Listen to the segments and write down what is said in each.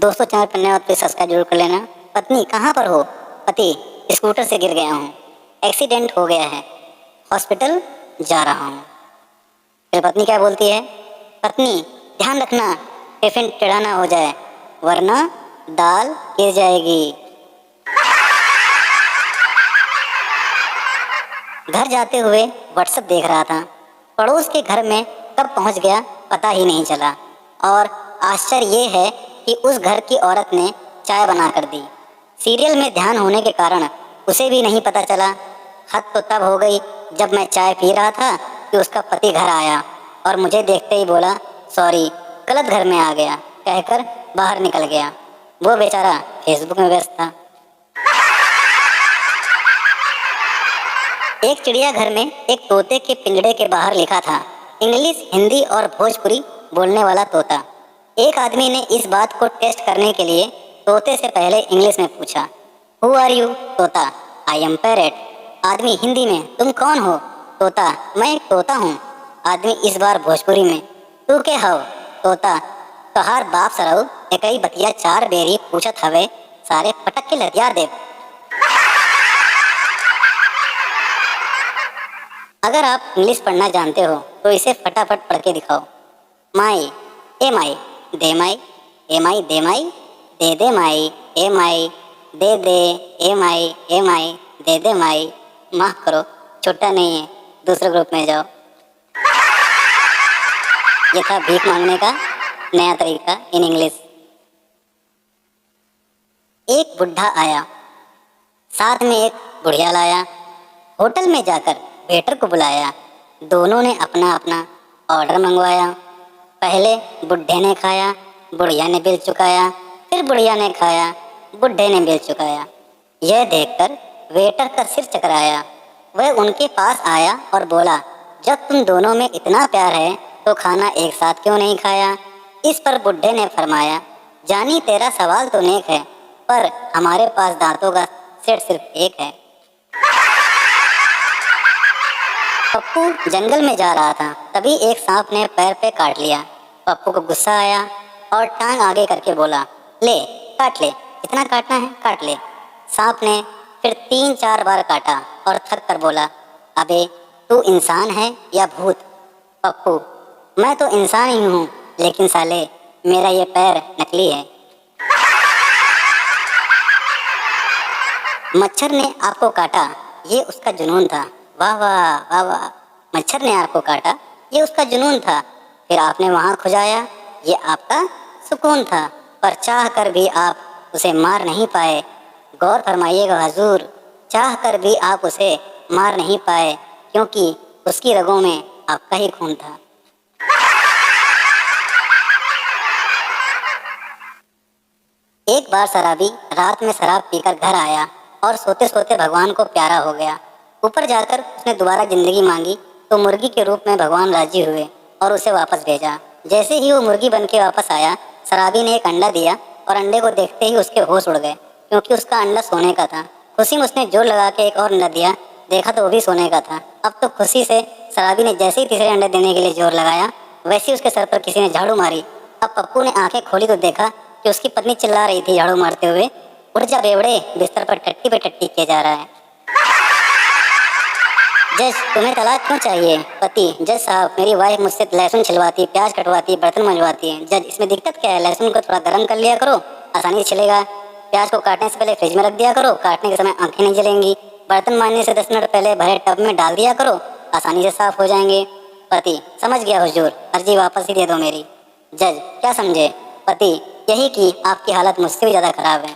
दोस्तों चैनल पर नए हो तो सब्सक्राइब जरूर कर लेना। पत्नी कहाँ पर हो? पति स्कूटर से गिर गया हूँ, एक्सीडेंट हो गया है, हॉस्पिटल जा रहा हूँ। फिर पत्नी क्या बोलती है? पत्नी ध्यान रखना टिफिन टेढ़ा ना हो जाए वरना दाल गिर जाएगी। घर जाते हुए व्हाट्सएप देख रहा था, पड़ोस के घर में कब पहुंच गया पता ही नहीं चला। और आश्चर्य ये है कि उस घर की औरत ने चाय बना कर दी। सीरियल में ध्यान होने के कारण उसे भी नहीं पता चला। हद तो तब हो गई जब मैं चाय पी रहा था कि उसका पति घर आया और मुझे देखते ही बोला, सॉरी गलत घर में आ गया, कहकर बाहर निकल गया। वो बेचारा फेसबुक में व्यस्त था। एक चिड़ियाघर में एक तोते के पिंजड़े के बाहर लिखा था, इंग्लिश, हिंदी और भोजपुरी बोलने वाला तोता। एक आदमी ने इस बात को टेस्ट करने के लिए तोते से पहले इंग्लिश में पूछा, हु आर यू? तोता, आई एम पैरेट। आदमी हिंदी में, तुम कौन हो? तोता, मैं एक तोता हूँ। आदमी इस बार भोजपुरी में, तू के हव? तोता, तोहार बाप सरऊ एकई बतिया चार बेरी पूछत हवे, सारे पटक के लतिया दे। अगर आप इंग्लिश पढ़ना जानते हो तो इसे फटाफट पढ़ के दिखाओ। माई, ए माई, दे माई, ए माई दे माई, दे माई, ए माई, दे, ए माई, ए माई, दे माई। माफ करो, छोटा नहीं है, दूसरे ग्रुप में जाओ। ये था भीख मांगने का नया तरीका इन इंग्लिश। एक बुढ़ा आया, साथ में एक बुढ़िया लाया। होटल में जाकर वेटर को बुलाया। दोनों ने अपना अपना ऑर्डर मंगवाया। पहले बुढ़े ने खाया, बुढ़िया ने बिल चुकाया, फिर बुढ़िया ने खाया, बुढ़े ने बिल चुकाया। यह देखकर वेटर का सिर चकराया। वह उनके पास आया और बोला, जब तुम दोनों में इतना प्यार है तो खाना एक साथ क्यों नहीं खाया? इस पर बुढ़े ने फरमाया, जानी तेरा सवाल तो नेक है, पर हमारे पास दांतों का सेट सिर्फ एक है। पप्पू जंगल में जा रहा था, तभी एक सांप ने पैर पे काट लिया। पप्पू को गुस्सा आया और टांग आगे करके बोला, ले काट ले, जितना काटना है काट ले। सांप ने फिर 3-4 बार काटा और थक कर बोला, अबे तू इंसान है या भूत? पप्पू, मैं तो इंसान ही हूँ, लेकिन साले मेरा ये पैर नकली है। मच्छर ने आपको काटा, ये उसका जुनून था। वाह वाह वाह वाह, मच्छर ने आपको काटा, ये उसका जुनून था। फिर आपने वहां खुजाया, ये आपका सुकून था। पर चाह कर भी आप उसे मार नहीं पाए। गौर फरमाइएगा हुजूर, चाह कर भी आप उसे मार नहीं पाए, क्योंकि उसकी रगों में आपका ही खून था। एक बार शराबी रात में शराब पीकर घर आया और सोते सोते भगवान को प्यारा हो गया। ऊपर जाकर उसने दोबारा जिंदगी मांगी तो मुर्गी के रूप में भगवान राजी हुए और उसे वापस भेजा। जैसे ही वो मुर्गी बन के वापस आया, शराबी ने एक अंडा दिया और अंडे को देखते ही उसके होश उड़ गए, क्योंकि उसका अंडा सोने का था। खुशी में उसने जोर लगा के एक और अंडा दिया, देखा तो वो भी सोने का था। अब तो खुशी से शराबी ने जैसे ही तीसरे अंडे देने के लिए जोर लगाया, वैसे ही उसके सर पर किसी ने झाड़ू मारी। अब पप्पू ने आंखें खोली तो देखा कि उसकी पत्नी चिल्ला रही थी झाड़ू मारते हुए, उठ जा बेवड़े, बिस्तर पर टट्टी पे टट्टी किया जा रहा है। जज, तुम्हें तलाक क्यों चाहिए? पति, जज साहब मेरी वाइफ मुझसे लहसुन छिलवाती, प्याज कटवाती, बर्तन मंजवाती है। जज, इसमें दिक्कत क्या है? लहसुन को थोड़ा गर्म कर लिया करो, आसानी से छिलेगा। प्याज को काटने से पहले फ्रिज में रख दिया करो, काटने के समय आंखें नहीं जलेंगी। बर्तन मांजने से 10 मिनट पहले भरे टब में डाल दिया करो, आसानी से साफ हो जाएंगे। पति, समझ गया हुजूर, अर्जी वापस ही दे दो मेरी। जज, क्या समझे? पति, यही कि आपकी हालत मुझसे भी ज्यादा खराब है।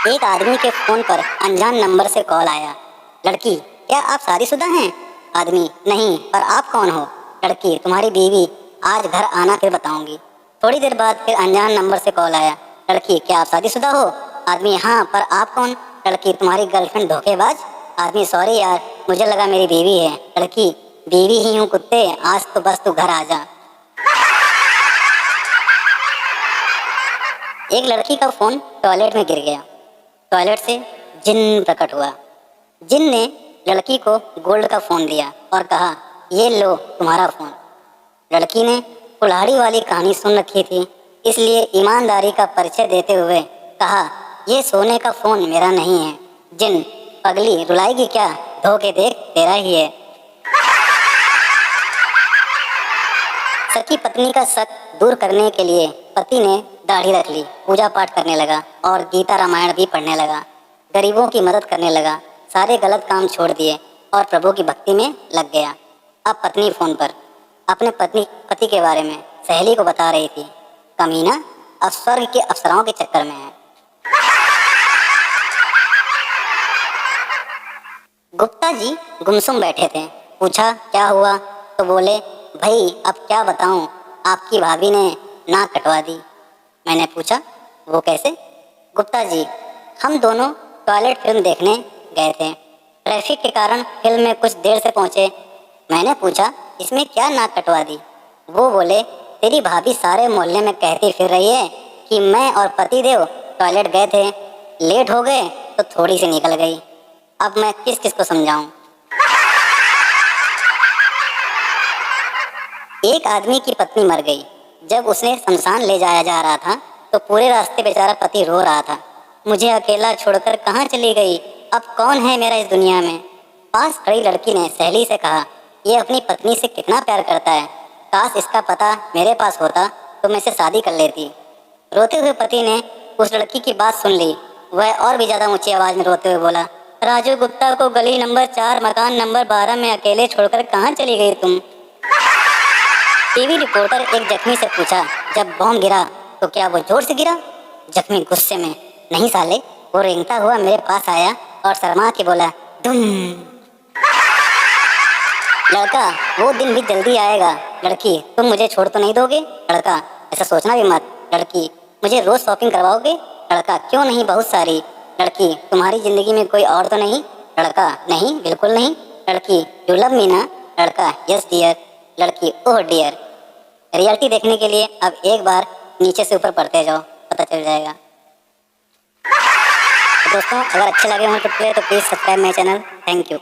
एक आदमी के फोन पर अनजान नंबर से कॉल आया। लड़की, क्या आप शादीशुदा हैं? आदमी, नहीं, पर आप कौन हो? लड़की, तुम्हारी बीवी, आज घर आना फिर बताऊंगी। थोड़ी देर बाद फिर अनजान नंबर से कॉल आया। लड़की, क्या आप शादीशुदा हो? आदमी, हाँ, पर आप कौन? लड़की, तुम्हारी गर्लफ्रेंड धोखेबाज। आदमी, सॉरी यार, मुझे लगा मेरी बीवी है। लड़की, बीवी ही हूँ कुत्ते, आज तो बस तू घर आ जा। एक लड़की का फोन टॉयलेट में गिर गया। टॉयलेट से जिन प्रकट हुआ। जिन ने लड़की को गोल्ड का फोन दिया और कहा, ये लो तुम्हारा फोन। लड़की ने कुल्हाड़ी वाली कहानी सुन रखी थी, इसलिए ईमानदारी का परिचय देते हुए कहा, ये सोने का फोन मेरा नहीं है। जिन पगली रुलाएगी क्या, धोखे देख तेरा ही है। सकी पत्नी का शक दूर करने के लिए पति ने दाढ़ी रख ली, पूजा पाठ करने लगा और गीता रामायण भी पढ़ने लगा। गरीबों की मदद करने लगा, सारे गलत काम छोड़ दिए और प्रभु की भक्ति में लग गया। अब पत्नी फोन पर अपने पति के बारे में सहेली को बता रही थी, कमीना अब स्वर्ग के अप्सराओं के चक्कर में है। गुप्ता जी गुमसुम बैठे थे। पूछा क्या हुआ, तो बोले, भाई अब क्या बताऊं, आपकी भाभी ने नाक कटवा दी। मैंने पूछा वो कैसे? गुप्ता जी, हम दोनों टॉयलेट फिल्म देखने गए थे, ट्रैफिक के कारण फिल्म में कुछ देर से पहुंचे। मैंने पूछा इसमें क्या नाक कटवा दी? वो बोले, तेरी भाभी सारे मोहल्ले में कहती फिर रही है कि मैं और पतिदेव टॉयलेट गए थे, लेट हो गए तो थोड़ी सी निकल गई। अब मैं किस किस को समझाऊं? एक आदमी की पत्नी मर गई। जब उसे शमशान ले जाया जा रहा था तो पूरे रास्ते बेचारा पति रो रहा था, मुझे अकेला छोड़कर कहाँ चली गई, अब कौन है मेरा इस दुनिया में। पास खड़ी लड़की ने सहेली से कहा, ये अपनी पत्नी से कितना प्यार करता है, काश इसका पता मेरे पास होता तो मैं इसे शादी कर लेती। रोते हुए पति ने उस लड़की की बात सुन ली। वह और भी ज्यादा ऊंची आवाज में रोते हुए बोला, राजू गुप्ता को गली नंबर 4 मकान नंबर 12 में अकेले छोड़कर कहाँ चली गई तुम? टीवी रिपोर्टर एक जख्मी से पूछा, जब बॉम्ब गिरा तो क्या वो जोर से गिरा? जख्मी गुस्से में, नहीं साले, वो रेंगता हुआ मेरे पास आया और शर्मा के बोला, तुम। लड़का, वो दिन भी जल्दी आएगा। लड़की, तुम मुझे छोड़ तो नहीं दोगे? लड़का, ऐसा सोचना भी मत। लड़की, मुझे रोज शॉपिंग करवाओगे? लड़का, क्यों नहीं, बहुत सारी। लड़की, तुम्हारी जिंदगी में कोई और तो नहीं? लड़का, नहीं, बिल्कुल नहीं। लड़की, यू लव मी ना? लड़का, यस डियर। लड़की, ओह डियर। रियलिटी देखने के लिए अब एक बार नीचे से ऊपर पढ़ते जाओ, पता चल जाएगा। तो दोस्तों, अगर अच्छे लगे हों तो please subscribe my channel. Thank you.